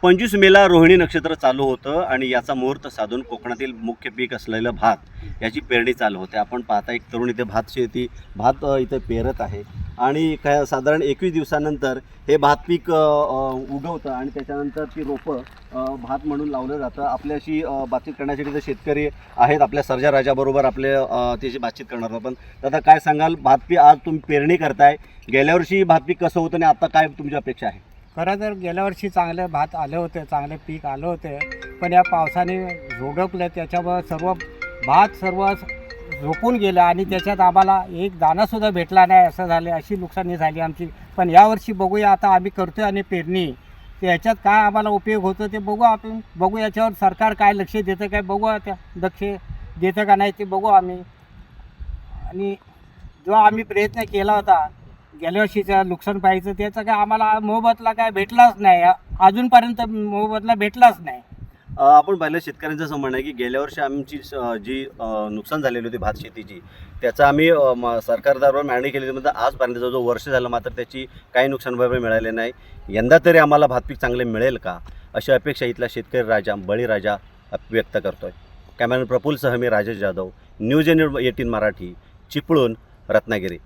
25 मेला रोहिणी नक्षत्र चालू होतं आणि याचा मुहूर्त साधून कोकणातील मुख्य पीक असलेलं भात याची पेरणी चालू होते. आपण पाहता एक तरुण इथे भात इथे पेरत आहे आणि काय साधारण 21 दिवसानंतर हे भात पीक उगवतं आणि त्याच्यानंतर ती रोपं भात म्हणून लावलं जातं. आपल्याशी बातचीत करण्यासाठी ते शेतकरी आहेत, आपल्या सर्जा राजाबरोबर आपले त्याची बातचीत करणार आहोत. पण दादा काय सांगाल, भात पीक आज तुम्ही पेरणी करताय, गेल्या वर्षी भात पीक कसं होतं आणि आता काय तुमची अपेक्षा आहे? खरं तर गेल्या वर्षी चांगले भात आले होते, चांगले पीक आले होते, पण या पावसाने झोडपलं, त्याच्यामुळे सर्व झोपून गेलं आणि त्याच्यात आम्हाला एक दाणासुद्धा भेटला नाही, असं झाले, अशी नुकसानी झाली आमची. पण यावर्षी बघूया, आता आम्ही करतो आणि पेरणी याच्यात काय आम्हाला उपयोग होतो ते बघू. आपण बघू याच्यावर सरकार काय लक्ष देतं, काय बघू, त्या लक्ष देतं का नाही ते बघू आम्ही. आणि जो आम्ही प्रयत्न केला होता गेल्या वर्षीचं नुकसान पाहायचं, त्याचा काय आम्हाला मोबदला काय भेटलाच नाही, अजूनपर्यंत मोबदला भेटलाच नाही. आपण पाहिलं शेतकऱ्यांचं असं म्हणणं आहे की गेल्या वर्षी आमची जी नुकसान झालेली होती भात शेतीची, त्याचा आम्ही सरकारदरबार मागणी केली होती, म्हणजे आजपर्यंत जो वर्ष झालं मात्र त्याची काही नुकसान भरपाई मिळाले नाही. यंदा तरी आम्हाला भात पीक चांगले मिळेल का, अशी अपेक्षा इथला शेतकरी राजा बळीराजा व्यक्त करतोय. कॅमेरामॅन प्रफुल्लसह मी राजेश जाधव, न्यूज 18 मराठी, चिपळूण, रत्नागिरी.